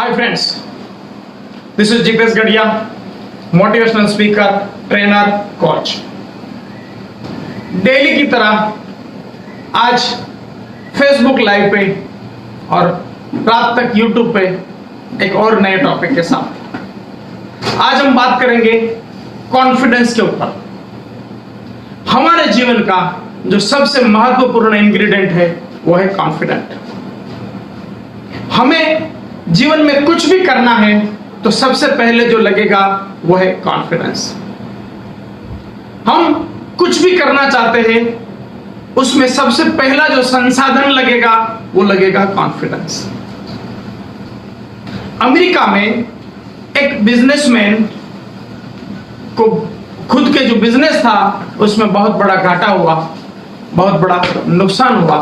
Hi friends, this is Jitesh Gadia, motivational speaker, trainer, coach. Daily की तरह आज Facebook live पे और रात तक यूट्यूब पे एक और नए टॉपिक के साथ आज हम बात करेंगे कॉन्फिडेंस के ऊपर। हमारे जीवन का जो सबसे महत्वपूर्ण इंग्रेडिएंट है वो है कॉन्फिडेंट। हमें जीवन में कुछ भी करना है तो सबसे पहले जो लगेगा वो है कॉन्फिडेंस। हम कुछ भी करना चाहते हैं उसमें सबसे पहला जो संसाधन लगेगा वो लगेगा कॉन्फिडेंस। अमेरिका में एक बिजनेसमैन को खुद के जो बिजनेस था उसमें बहुत बड़ा घाटा हुआ, बहुत बड़ा नुकसान हुआ,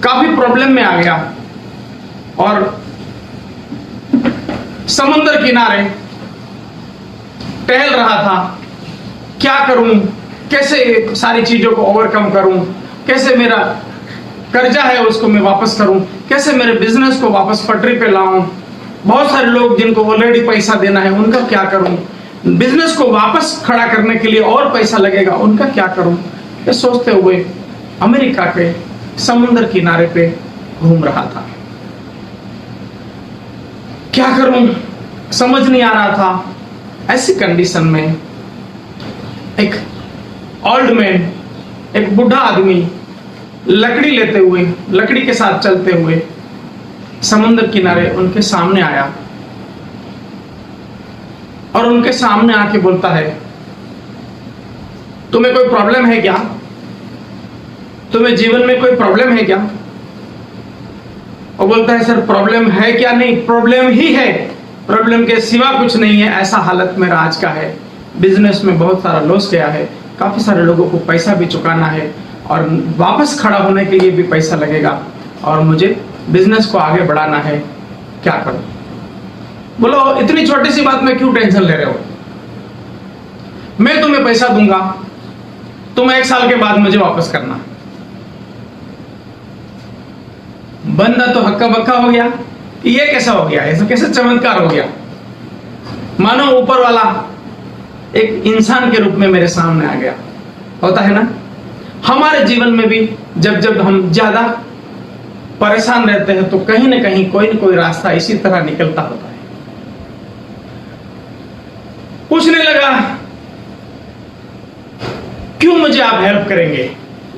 काफी प्रॉब्लम में आ गया और समुद्र किनारे टहल रहा था। क्या करूं, कैसे सारी चीजों को ओवरकम करूं, कैसे मेरा कर्जा है उसको मैं वापस करूं, कैसे मेरे बिजनेस को वापस पटरी पे लाऊं, बहुत सारे लोग जिनको ऑलरेडी पैसा देना है उनका क्या करूं, बिजनेस को वापस खड़ा करने के लिए और पैसा लगेगा उनका क्या करूं, ये सोचते हुए अमेरिका के समुद्र किनारे पे घूम रहा था। क्या करूं समझ नहीं आ रहा था। ऐसी कंडीशन में एक ओल्ड मैन, एक बूढ़ा आदमी लकड़ी लेते हुए, लकड़ी के साथ चलते हुए समुद्र किनारे उनके सामने आया और उनके सामने आके बोलता है, तुम्हें कोई प्रॉब्लम है क्या? तुम्हें जीवन में कोई प्रॉब्लम है क्या? और बोलता है, सर प्रॉब्लम है क्या? नहीं, प्रॉब्लम ही है, प्रॉब्लम के सिवा कुछ नहीं है। ऐसा हालत मेरा आज का है, बिजनेस में बहुत सारा लॉस गया है, काफी सारे लोगों को पैसा भी चुकाना है और वापस खड़ा होने के लिए भी पैसा लगेगा और मुझे बिजनेस को आगे बढ़ाना है, क्या करूं? बोलो, इतनी छोटी सी बात में क्यों टेंशन ले रहे हो? मैं तुम्हें पैसा दूंगा, तुम 1 साल के बाद मुझे वापस करना। बंदा तो हक्का बक्का हो गया, ये कैसा हो गया, ऐसा कैसे चमत्कार हो गया? मानो ऊपर वाला एक इंसान के रूप में मेरे सामने आ गया। होता है ना, हमारे जीवन में भी जब जब हम ज्यादा परेशान रहते हैं तो कहीं ना कहीं कोई ना कोई रास्ता इसी तरह निकलता होता है। पूछने लगा, क्यों मुझे आप हेल्प करेंगे?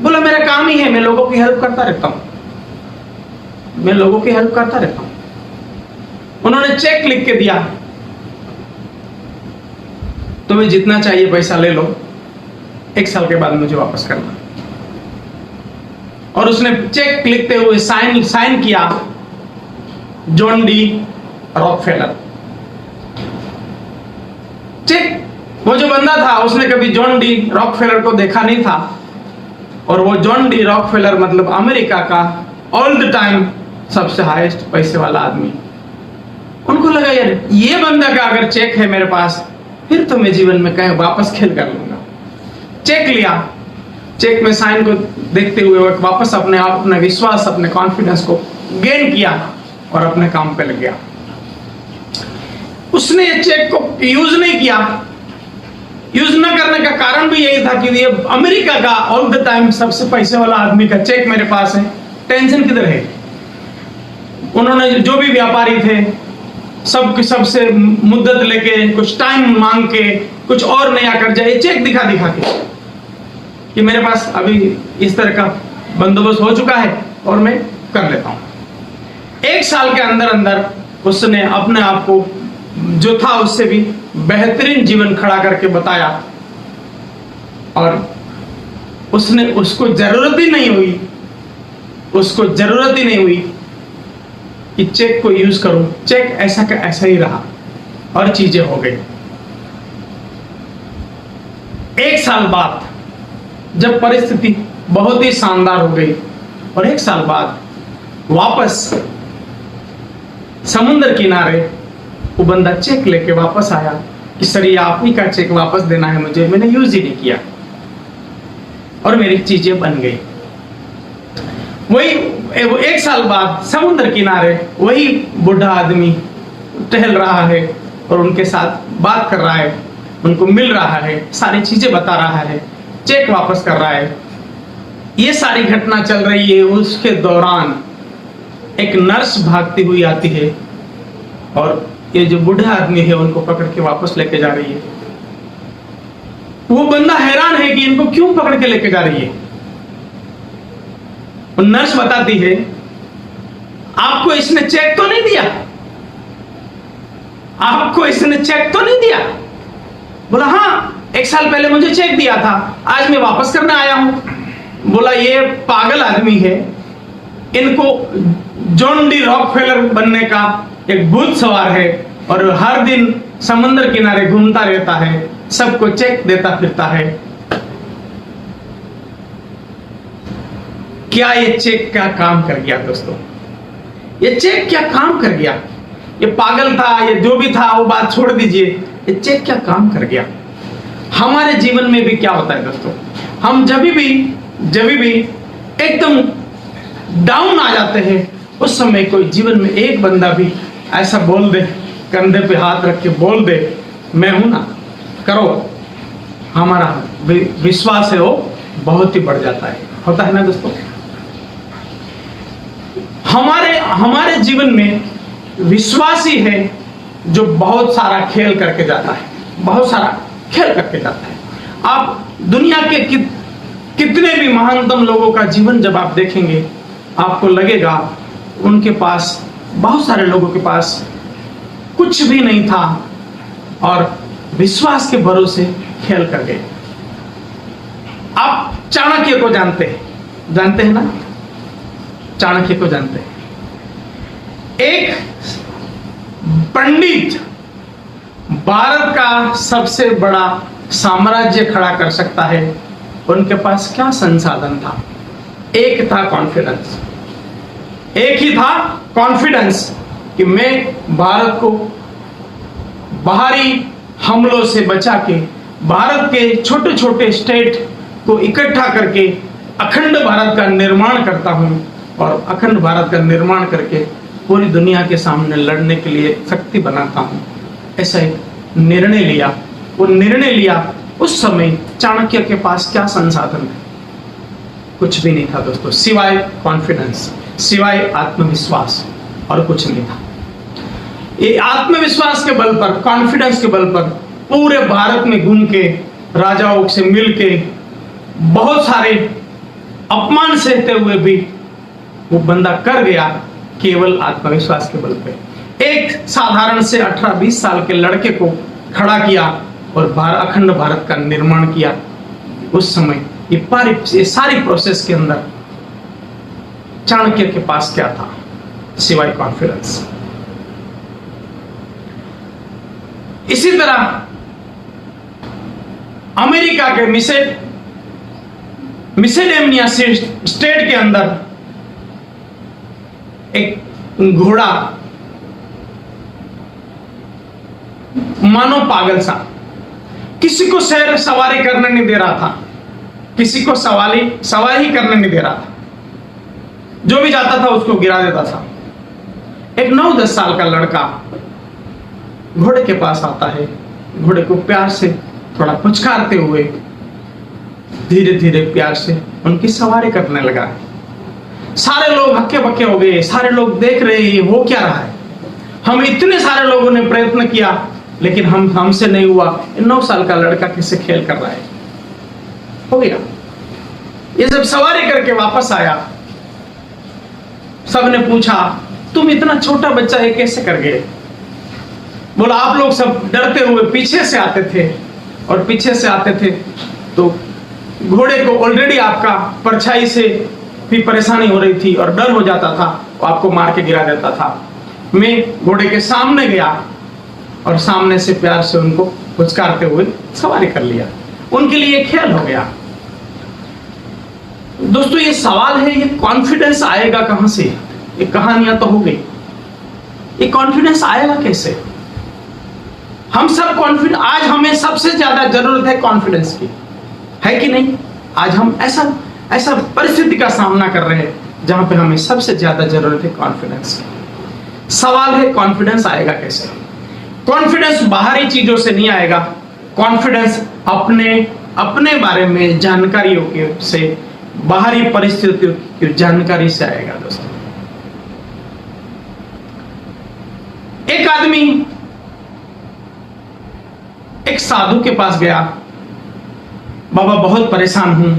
बोला, मेरा काम ही है, मैं लोगों की हेल्प करता रहता हूं, मैं लोगों की हेल्प करता रहता हूं। उन्होंने चेक लिख के दिया, तुम्हें जितना चाहिए पैसा ले लो, 1 साल के बाद मुझे वापस करना। और उसने चेक लिखते हुए साइन किया, जॉन डी रॉकफेलर। चेक, वो जो बंदा था उसने कभी जॉन डी रॉकफेलर को देखा नहीं था और वो जॉन डी रॉकफेलर मतलब अमेरिका का ऑल द टाइम सबसे हाईएस्ट पैसे वाला आदमी। उनको लगा, यार ये बंदा का अगर चेक है मेरे पास, फिर तो मैं जीवन में कहीं वापस खेल कर लूंगा। चेक लिया, चेक में साइन को देखते हुए वो वापस अपने आप, अपने विश्वास, अपने कॉन्फिडेंस को गेन किया और अपने काम पे लग गया। उसने ये चेक को यूज नहीं किया। यूज न करने का कारण भी यही था कि ये अमेरिका का ऑल द टाइम सबसे पैसे वाला आदमी का चेक मेरे पास है, टेंशन किधर है? उन्होंने जो भी व्यापारी थे सबसे मुद्दत लेके, कुछ टाइम मांग के, कुछ और नया कर्जा, ये चेक दिखा दिखा के कि मेरे पास अभी इस तरह का बंदोबस्त हो चुका है और मैं कर लेता हूं। 1 साल के अंदर अंदर उसने अपने आप को जो था उससे भी बेहतरीन जीवन खड़ा करके बताया और उसको जरूरत ही नहीं हुई कि चेक को यूज करूं। चेक ऐसा का ऐसा ही रहा और चीजें हो गई। 1 साल बाद जब परिस्थिति बहुत ही शानदार हो गई और 1 साल बाद वापस समुद्र किनारे वो बंदा चेक लेके वापस आया कि सर ये आप ही का चेक वापस देना है मुझे, मैंने यूज ही नहीं किया और मेरी चीजें बन गई। वही वो 1 साल बाद समुद्र किनारे वही बूढ़ा आदमी टहल रहा है और उनके साथ बात कर रहा है, उनको मिल रहा है, सारी चीजें बता रहा है, चेक वापस कर रहा है। ये सारी घटना चल रही है। उसके दौरान एक नर्स भागती हुई आती है और ये जो बूढ़ा आदमी है उनको पकड़ के वापस लेके जा रही है। वो बंदा हैरान है कि इनको क्यों पकड़ के लेके जा रही है। नर्स बताती है, आपको इसने चेक तो नहीं दिया, आपको इसने चेक तो नहीं दिया। बोला हाँ, 1 साल पहले मुझे चेक दिया था, आज मैं वापस करने आया हूं। बोला ये पागल आदमी है, इनको जॉन डी रॉकफेलर बनने का एक भूत सवार है और हर दिन समुद्र किनारे घूमता रहता है, सबको चेक देता फिरता है। क्या ये चेक क्या काम कर गया दोस्तों? ये चेक क्या काम कर गया? ये पागल था, ये जो भी था वो बात छोड़ दीजिए, ये चेक क्या काम कर गया? हमारे जीवन में भी क्या होता है दोस्तों, हम जब भी एकदम डाउन आ जाते हैं, उस समय कोई जीवन में एक बंदा भी ऐसा बोल दे, कंधे पे हाथ रख के बोल दे, मैं हूं ना, करो, हमारा विश्वास है वो बहुत ही बढ़ जाता है। होता है ना दोस्तों? हमारे जीवन में विश्वासी है जो बहुत सारा खेल करके जाता है, बहुत सारा खेल करके जाता है। आप दुनिया के कितने भी महानतम लोगों का जीवन जब आप देखेंगे, आपको लगेगा उनके पास, बहुत सारे लोगों के पास कुछ भी नहीं था और विश्वास के भरोसे खेल कर गए। आप चाणक्य को जानते हैं ना? चाणक्य को जानते हैं। एक पंडित भारत का सबसे बड़ा साम्राज्य खड़ा कर सकता है, उनके पास क्या संसाधन था? एक था कॉन्फिडेंस, एक ही था कॉन्फिडेंस कि मैं भारत को बाहरी हमलों से बचा के, भारत के छोटे छोटे स्टेट को इकट्ठा करके अखंड भारत का निर्माण करता हूं और अखंड भारत का निर्माण करके पूरी दुनिया के सामने लड़ने के लिए शक्ति बनाता हूं। ऐसा एक निर्णय लिया। वो निर्णय लिया उस समय चाणक्य के पास क्या संसाधन है? कुछ भी नहीं था दोस्तों, सिवाय कॉन्फिडेंस, सिवाय आत्मविश्वास, और कुछ नहीं था। ये आत्मविश्वास के बल पर, कॉन्फिडेंस के बल पर पूरे भारत में घूम के, राजाओं से मिल के, बहुत सारे अपमान सहते हुए भी वो बंदा कर गया, केवल आत्मविश्वास के बल पे। एक साधारण से 18-20 साल के लड़के को खड़ा किया और अखंड भारत का निर्माण किया। उस समय ये सारी प्रोसेस के अंदर चाणक्य के पास क्या था? सिवाय कॉन्फिडेंस। इसी तरह अमेरिका के मिसेडेमिया स्टेट के अंदर एक घोड़ा मानो पागल सा, किसी को सवारी करने नहीं दे रहा था, किसी को सवारी करने नहीं दे रहा था, जो भी जाता था उसको गिरा देता था। एक 9-10 साल का लड़का घोड़े के पास आता है, घोड़े को प्यार से थोड़ा पुचकारते हुए धीरे धीरे प्यार से उनकी सवारी करने लगा। सारे लोग हक्के बक्के हो गए, सारे लोग देख रहे हैं हो क्या रहा है। हम इतने सारे लोगों ने प्रयत्न किया लेकिन हमसे नहीं हुआ। 9 साल का लड़का किससे खेल कर रहा है? हो गया। ये जब सवारी करके वापस आया, सबने पूछा तुम इतना छोटा बच्चा है कैसे कर गए? बोला आप लोग सब डरते हुए पीछे से आते थे, और पीछे से आते थे तो घोड़े को ऑलरेडी आपका परछाई से भी परेशानी हो रही थी और डर हो जाता था, वो आपको मार के गिरा देता था। मैं घोड़े के सामने गया और सामने से प्यार से उनको पुचकारते हुए सवारी कर लिया। उनके लिए खेल हो गया। दोस्तों ये सवाल है, ये कॉन्फिडेंस आएगा कहां से? ये कहानियां तो हो गई, ये कॉन्फिडेंस आएगा कैसे? हम सब कॉन्फिडेंस, आज हमें सबसे ज्यादा जरूरत है कॉन्फिडेंस की, है कि नहीं? आज हम ऐसा परिस्थिति का सामना कर रहे हैं जहां पे हमें सबसे ज्यादा जरूरत है कॉन्फिडेंस। सवाल है कॉन्फिडेंस आएगा कैसे? कॉन्फिडेंस बाहरी चीजों से नहीं आएगा, कॉन्फिडेंस अपने बारे में जानकारियों के से, बाहरी परिस्थितियों की जानकारी से आएगा। दोस्तों, एक आदमी एक साधु के पास गया, बाबा बहुत परेशान हूं,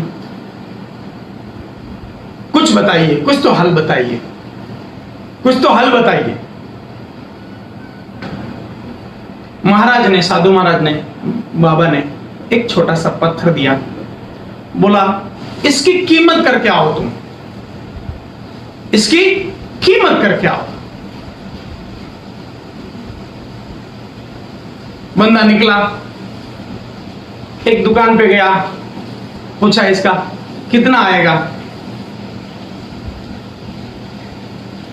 कुछ बताइए, कुछ तो हल बताइए, कुछ तो हल बताइए। महाराज ने, साधु महाराज ने, बाबा ने एक छोटा सा पत्थर दिया, बोला इसकी कीमत करके आओ, तुम इसकी कीमत करके आओ। बंदा निकला, एक दुकान पे गया, पूछा इसका कितना आएगा।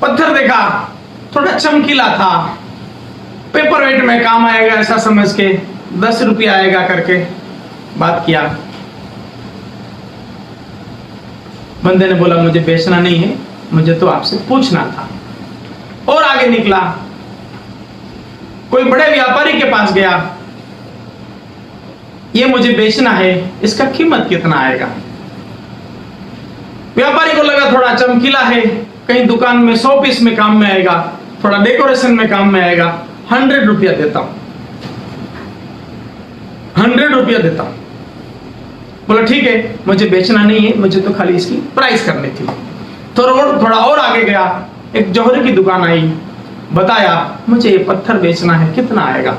पत्थर देखा, थोड़ा चमकीला था, पेपर वेट में काम आएगा ऐसा समझ के 10 रुपया आएगा करके बात किया। बंदे ने बोला मुझे बेचना नहीं है, मुझे तो आपसे पूछना था। और आगे निकला, कोई बड़े व्यापारी के पास गया, ये मुझे बेचना है, इसका कीमत कितना आएगा। व्यापारी को लगा थोड़ा चमकीला है, कहीं दुकान में 100 पीस में काम में आएगा, थोड़ा डेकोरेशन में काम में आएगा, 100 रुपया देता हूं, 100 रुपया देता हूं। बोला ठीक है, मुझे बेचना नहीं है, मुझे तो खाली इसकी प्राइस करनी थी। थोड़ा और आगे गया, एक जौहरी की दुकान आई, बताया मुझे ये पत्थर बेचना है, कितना आएगा।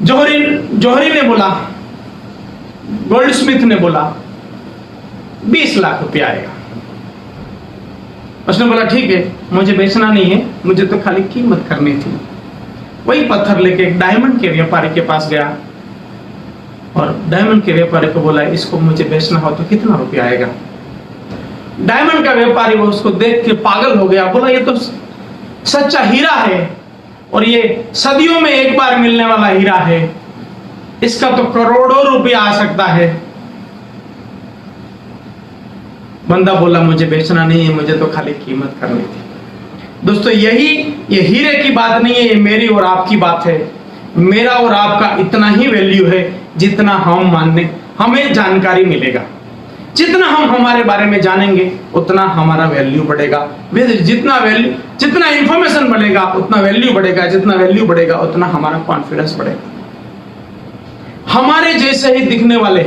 जौहरी ने बोला, गोल्ड स्मिथ ने बोला 20 लाख रुपया आएगा। उसने बोला ठीक है, मुझे बेचना नहीं है, मुझे तो खाली कीमत करनी थी। वही पत्थर लेके एक डायमंड के व्यापारी के पास गया और डायमंड के व्यापारी को बोला इसको मुझे बेचना हो तो कितना रुपया आएगा। डायमंड का व्यापारी वो उसको देख के पागल हो गया, बोला ये तो सच्चा हीरा है और ये सदियों में एक बार मिलने वाला हीरा है, इसका तो करोड़ों रुपया आ सकता है। बंदा बोला मुझे बेचना नहीं है, मुझे तो खाली कीमत करनी थी। दोस्तों, ये हीरे की बात नहीं है, ये मेरी और आपकी बात है। मेरा और आपका इतना ही वैल्यू है जितना हमें जानकारी मिलेगा। जितना हम हमारे बारे में जानेंगे उतना हमारा वैल्यू बढ़ेगा। जितना इंफॉर्मेशन बढ़ेगा उतना वैल्यू बढ़ेगा, जितना वैल्यू बढ़ेगा उतना हमारा कॉन्फिडेंस बढ़ेगा। हमारे जैसे ही दिखने वाले,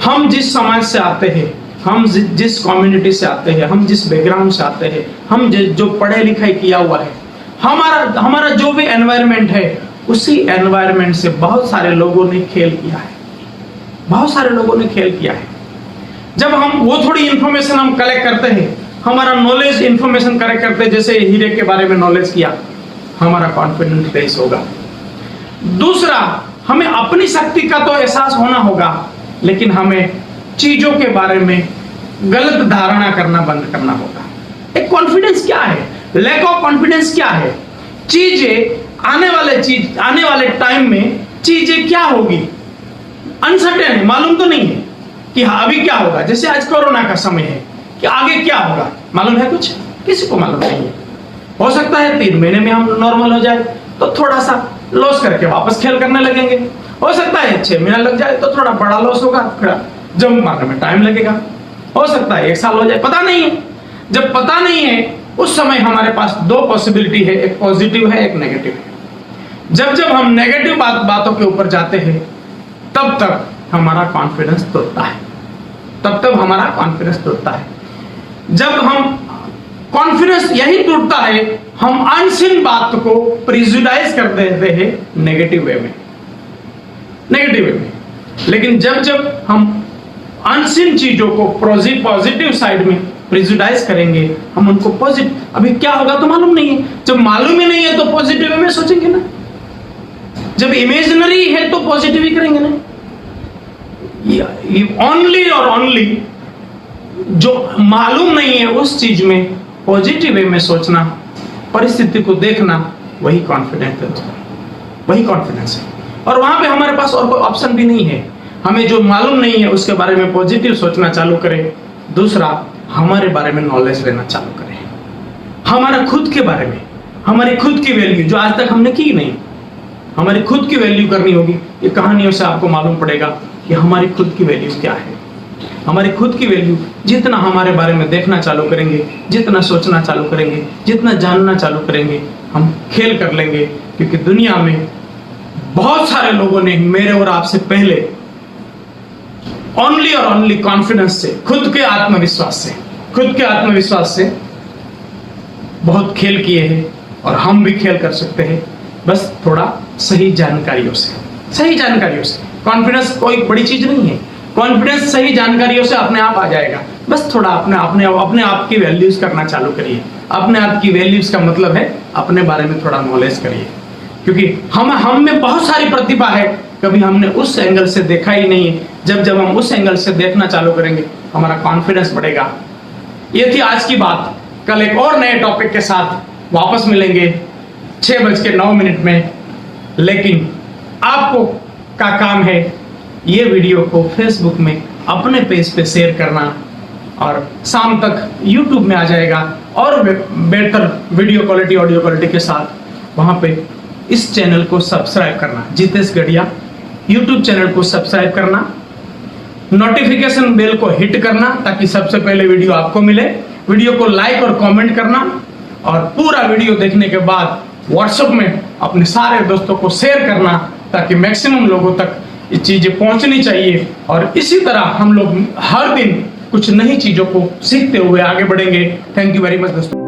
हम जिस समाज से आते हैं, हम जिस कम्युनिटी से आते हैं, हम जिस बैकग्राउंड से आते हैं, हम जो पढ़े लिखाई किया हुआ है, हमारा जो भी एनवायरनमेंट है, उसी एनवायरनमेंट से बहुत सारे लोगों ने खेल किया है, बहुत सारे लोगों ने खेल किया है। जब हम वो थोड़ी इंफॉर्मेशन हम कलेक्ट करते हैं, हमारा नॉलेज इंफॉर्मेशन कलेक्ट करते हैं, जैसे हीरे के बारे में नॉलेज किया, हमारा कॉन्फिडेंस बेस होगा। दूसरा, हमें अपनी शक्ति का तो एहसास होना होगा, लेकिन हमें चीजों के बारे में गलत धारणा करना बंद करना होगा। एक कॉन्फिडेंस क्या है, लैक ऑफ कॉन्फिडेंस क्या है, आने वाले टाइम में चीजें क्या होगी, अनसर्टेन है, मालूम तो नहीं है कि हाँ अभी क्या होगा। जैसे आज कोरोना का समय है कि आगे क्या होगा, मालूम है कुछ? किसी को मालूम नहीं है। हो सकता है 3 महीने में हम नॉर्मल हो जाए तो थोड़ा सा लॉस करके वापस खेल करने लगेंगे। हो सकता है 6 महीना लग जाए तो थोड़ा बड़ा लॉस होगा, फिर जंप मारने में टाइम लगेगा। हो सकता है 1 साल हो जाए, पता नहीं है। जब पता नहीं है उस समय हमारे पास 2 पॉसिबिलिटी है, एक पॉजिटिव है, एक नेगेटिव है। जब हम नेगेटिव बातों के ऊपर जाते हैं तब तक हमारा कॉन्फिडेंस टूटता है, जब हम कॉन्फिडेंस यही टूटता है, हम अनसीन बात को प्रिजुडाइज कर देते हैं नेगेटिव वे में। लेकिन जब हम अनसीन चीजों को पॉजिटिव साइड में प्रिजुडाइज करेंगे, हम उनको पॉजिटिव, अभी क्या होगा तो मालूम नहीं है। जब मालूम ही नहीं है तो पॉजिटिव वे में सोचेंगे ना, जब इमेजिनरी है तो पॉजिटिव ही करेंगे ना। ओनली और ओनली जो मालूम नहीं है उस चीज में पॉजिटिव वे में सोचना, परिस्थिति को देखना, वही कॉन्फिडेंस है। और वहां पे हमारे पास और कोई ऑप्शन भी नहीं है। हमें जो मालूम नहीं है उसके बारे में पॉजिटिव सोचना चालू करें। दूसरा, हमारे बारे में नॉलेज लेना चालू करें, हमारा खुद के बारे में, हमारी खुद की वैल्यू जो आज तक हमने की नहीं, हमारी खुद की वैल्यू करनी होगी। ये कहानियों से आपको मालूम पड़ेगा कि हमारी खुद की वैल्यू क्या है। हमारी खुद की वैल्यू जितना हमारे बारे में देखना चालू करेंगे, जितना सोचना चालू करेंगे, जितना जानना चालू करेंगे, हम खेल कर लेंगे। क्योंकि दुनिया में बहुत सारे लोगों ने मेरे और आपसे पहले ओनली और ओनली कॉन्फिडेंस से, खुद के आत्मविश्वास से बहुत खेल किए हैं और हम भी खेल कर सकते हैं, बस थोड़ा सही जानकारियों से। कॉन्फिडेंस कोई बड़ी चीज नहीं है, कॉन्फिडेंस सही जानकारियों से अपने आप आ जाएगा। बस थोड़ा अपने आप की वैल्यूज करना चालू करिए। अपने आप की वैल्यूज का मतलब है अपने बारे में थोड़ा नॉलेज करिए, क्योंकि हम में बहुत सारी प्रतिभा है, कभी हमने उस एंगल से देखा ही नहीं है। जब हम उस एंगल से देखना चालू करेंगे, हमारा कॉन्फिडेंस बढ़ेगा। ये थी आज की बात। कल एक और नए टॉपिक के साथ वापस मिलेंगे 6:09 में। लेकिन आपको का काम है ये वीडियो को फेसबुक में अपने पेज पे शेयर करना, और शाम तक यूट्यूब में आ जाएगा और बेहतर वीडियो क्वालिटी, ऑडियो क्वालिटी के साथ। वहां पे इस चैनल को सब्सक्राइब करना, जितेश गढ़िया यूट्यूब चैनल को सब्सक्राइब करना, नोटिफिकेशन बेल को हिट करना ताकि सबसे पहले वीडियो आपको मिले। वीडियो को लाइक और कमेंट करना, और पूरा वीडियो देखने के बाद व्हाट्सएप में अपने सारे दोस्तों को शेयर करना ताकि मैक्सिमम लोगों तक ये चीजें पहुंचनी चाहिए। और इसी तरह हम लोग हर दिन कुछ नई चीजों को सीखते हुए आगे बढ़ेंगे। थैंक यू वेरी मच दोस्तों।